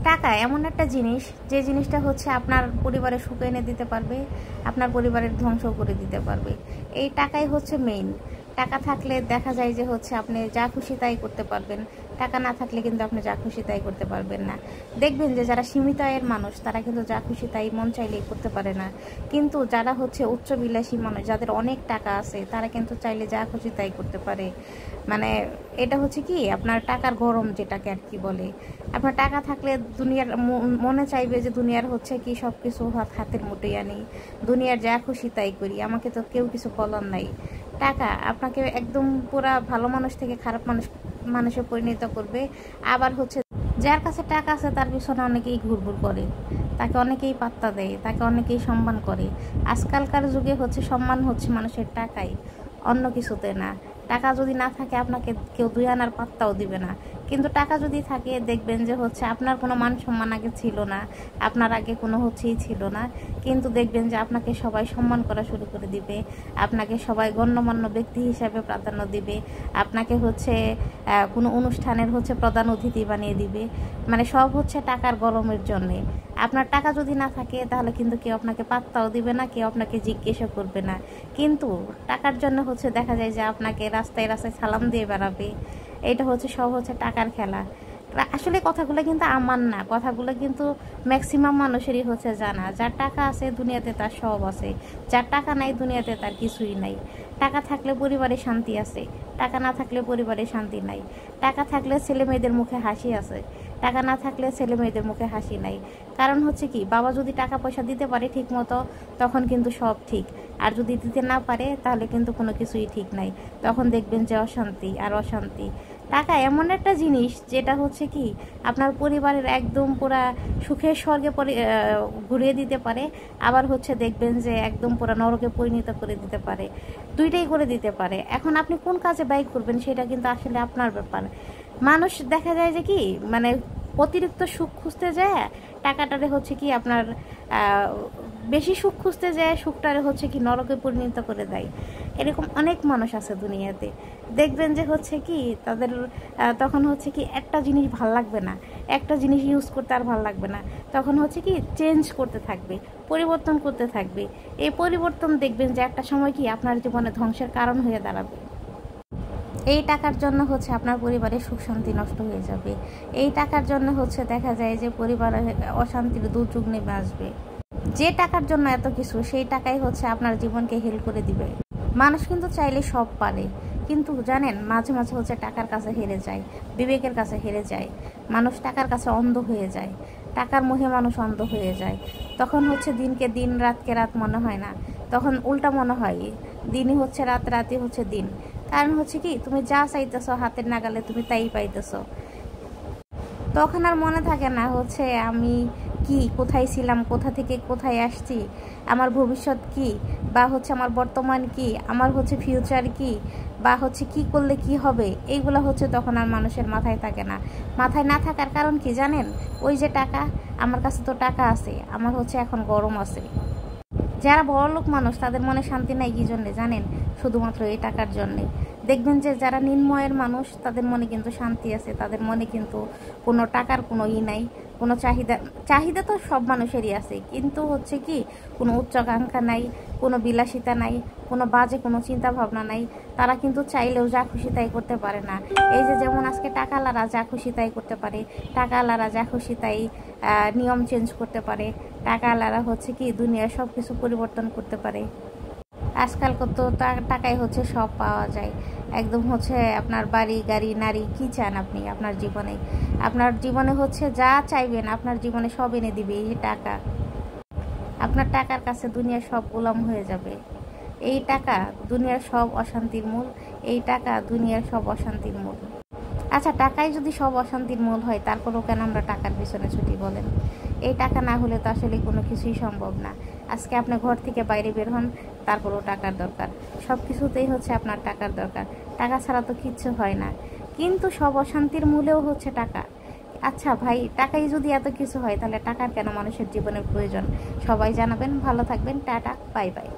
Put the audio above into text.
টাকা এমন একটা জিনিস, যে জিনিসটা হচ্ছে আপনার পরিবারের সুখ এনে দিতে পারবে, আপনার পরিবারের ধ্বংস করে দিতে পারবে। এই টাকাই হচ্ছে মেইন। টাকা থাকলে দেখা যায় যে হচ্ছে আপনি যা খুশি তাই করতে পারবেন, টাকা না থাকলে কিন্তু আপনি যা খুশি তাই করতে পারবেন না। দেখবেন যে যারা সীমিত আয়ের মানুষ তারা কিন্তু যা খুশি তাই মন চাইলেই করতে পারে না, কিন্তু যারা হচ্ছে উচ্চবিলাসী মানুষ, যাদের অনেক টাকা আছে, তারা কিন্তু চাইলে যা খুশি তাই করতে পারে। মানে এটা হচ্ছে কি আপনার টাকার গরম, যেটাকে আর কি বলে। আপনার টাকা থাকলে দুনিয়ার মনে চাইবে যে দুনিয়ার হচ্ছে কি সব কিছু হাতের মুঠোয় আনি, দুনিয়ার যা খুশি তাই করি, আমাকে তো কেউ কিছু বলার নাই। টাকা আপনাকে একদম পুরা ভালো মানুষ থেকে খারাপ মানুষে পরিণত করবে। আবার হচ্ছে যার কাছে টাকা আছে তার পিছনে অনেকেই ঘুরঘুর করে, তাকে অনেকেই পাত্তা দেয়, তাকে অনেকেই সম্মান করে। আজকালকার যুগে হচ্ছে সম্মান হচ্ছে মানুষের টাকাই, অন্য কিছুতে না। টাকা যদি না থাকে আপনাকে কেউ দুই আনার পাত্তাও দিবে না, কিন্তু টাকা যদি থাকে দেখবেন যে হচ্ছে আপনার কোনো মান সম্মান আগে ছিল না, আপনার আগে কোনো হচ্ছেই ছিল না, কিন্তু দেখবেন যে আপনাকে সবাই সম্মান করা শুরু করে দিবে, আপনাকে সবাই গণ্যমান্য ব্যক্তি হিসাবে প্রাধান্য দিবে, আপনাকে হচ্ছে কোনো অনুষ্ঠানের হচ্ছে প্রধান অতিথি বানিয়ে দিবে। মানে সব হচ্ছে টাকার গরমের জন্যে। আপনার টাকা যদি না থাকে তাহলে কিন্তু কেউ আপনাকে পাত্তাও দিবে না, কেউ আপনাকে জিজ্ঞেসও করবে না। কিন্তু টাকার জন্য হচ্ছে দেখা যায় যে আপনাকে রাস্তায় রাস্তায় সালাম দিয়ে বেড়াবে। এটা হচ্ছে সব হচ্ছে টাকার খেলা। আসলে কথাগুলো কিন্তু আমার না, কথাগুলো কিন্তু ম্যাক্সিমাম মানুষেরই হচ্ছে জানা। যার টাকা আছে দুনিয়াতে তার সব আছে, যার টাকা নাই দুনিয়াতে তার কিছুই নাই। টাকা থাকলে পরিবারে শান্তি আছে, টাকা না থাকলে পরিবারে শান্তি নাই। টাকা থাকলে ছেলে মেয়েদের মুখে হাসি আছে, টাকা না থাকলে ছেলে মেয়েদের মুখে হাসি নাই। কারণ হচ্ছে কি, বাবা যদি টাকা পয়সা দিতে পারে ঠিক মতো তখন কিন্তু সব ঠিক, আর যদি দিতে না পারে তাহলে কিন্তু কোনো কিছুই ঠিক নাই। তখন দেখবেন যে অশান্তি আর অশান্তি। টাকা এমন একটা জিনিস যেটা হচ্ছে কি আপনার পরিবারের একদম পুরা সুখের স্বর্গে ঘুরিয়ে দিতে পারে, আবার হচ্ছে দেখবেন যে একদম পুরা নরকে পরিণত করে দিতে পারে। দুইটাই করে দিতে পারে। এখন আপনি কোন কাজে ব্যয় করবেন সেটা কিন্তু আসলে আপনার ব্যাপার। মানুষ দেখা যায় যে কি মানে অতিরিক্ত সুখ খুঁজতে যায়, টাকাটারে হচ্ছে কি আপনার বেশি সুখ খুঁজতে যায়, সুখটারে হচ্ছে কি নরকে পরিণত করে দেয়। এরকম অনেক মানুষ আছে দুনিয়াতে। দেখবেন যে হচ্ছে কি তাদের তখন হচ্ছে কি একটা জিনিস ভাল লাগবে না, একটা জিনিস ইউজ করতে আর ভাল লাগবে না, তখন হচ্ছে কি চেঞ্জ করতে থাকবে, পরিবর্তন করতে থাকবে। এই পরিবর্তন দেখবেন যে একটা সময় কি আপনার জীবনে ধ্বংসের কারণ হয়ে দাঁড়াবে। এই টাকার জন্য হচ্ছে আপনার পরিবারের সুখ শান্তি নষ্ট হয়ে যাবে। এই টাকার জন্য হচ্ছে দেখা যায় যে পরিবারের অশান্তির দুর্যোগ নেমে আসবে। যে টাকার জন্য এত কিছু, সেই টাকাই হচ্ছে আপনার জীবনকে হেল করে দিবে। মানুষ কিন্তু চাইলে সব পারে, কিন্তু জানেন মাঝে মাঝে হচ্ছে টাকার কাছে হেরে যায়, বিবেকের কাছে হেরে যায়। মানুষ টাকার কাছে অন্ধ হয়ে যায়, টাকার মোহে মানুষ অন্ধ হয়ে যায়। তখন হচ্ছে দিনকে দিন, রাতকে রাত মনে হয় না, তখন উল্টা মনে হয় দিনই হচ্ছে রাত, রাতই হচ্ছে দিন। কারণ হচ্ছে কি তুমি যা চাইতেছ হাতের নাগালে তুমি তাই পাইতেছ। তখন আর মনে থাকে না হচ্ছে আমি কি, কোথায় ছিলাম, কোথা থেকে কোথায় আসছি, আমার ভবিষ্যৎ কি, বা হচ্ছে আমার বর্তমান কি, আমার হচ্ছে ফিউচার কি, বা হচ্ছে কি করলে কি হবে। এইগুলো হচ্ছে তখন আর মানুষের মাথায় থাকে না। মাথায় না থাকার কারণ কি জানেন? ওই যে টাকা, আমার কাছে তো টাকা আছে, আমার হচ্ছে এখন গরম আছে। যারা বড়লোক মানুষ তাদের মনে শান্তি নাই কি জন্যে জানেন? শুধুমাত্র এই টাকার জন্যে। দেখবেন যে যারা নিম্নয়ের মানুষ তাদের মনে কিন্তু শান্তি আছে, তাদের মনে কিন্তু কোনো টাকার কোনো নাই, কোনো চাহিদা তো সব মানুষেরই আছে, কিন্তু হচ্ছে কি কোনো উচ্চাকাঙ্ক্ষা নাই, কোনো বিলাসিতা নাই, কোনো বাজে কোনো চিন্তা ভাবনা নাই। তারা কিন্তু চাইলেও যা খুশি তাই করতে পারে না। এই যে যেমন আজকে টাকাওয়ালারা যা খুশি তাই করতে পারে, টাকাওয়ালারা যা খুশি তাই নিয়ম চেঞ্জ করতে পারে, টাকাওয়ালারা হচ্ছে কি দুনিয়ার সব কিছু পরিবর্তন করতে পারে। আজকাল কত টাকায় হচ্ছে সব পাওয়া যায়। একদম হচ্ছে আপনার বাড়ি গাড়ি নারী কি চান আপনি আপনার জীবনে? আপনার জীবনে হচ্ছে যা চাইবেন আপনার জীবনে সব এনে দিবে এই টাকা। আপনার টাকার কাছে দুনিয়ার সব গোলাম হয়ে যাবে। এই টাকা দুনিয়ার সব অশান্তির মূল, এই টাকা দুনিয়ার সব অশান্তির মূল। আচ্ছা, টাকাই যদি সব অশান্তির মূল হয় তারপরেও কেন আমরা টাকার পিছনে ছুটি বলেন? এই টাকা না হলে তো আসলে কোনো কিছুই সম্ভব না। আজকে আপনি ঘর থেকে বাইরে বের হন, তারপরেও টাকার দরকার। সব কিছুতেই হচ্ছে আপনার টাকার দরকার, টাকা ছাড়া তো কিচ্ছু হয় না। কিন্তু সব অশান্তির মূলেও হচ্ছে টাকা। আচ্ছা ভাই, টাকাই যদি এত কিছু হয় তাহলে টাকার কেন মানুষের জীবনের প্রয়োজন? সবাই জানাবেন। ভালো থাকবেন। Tata, bye bye.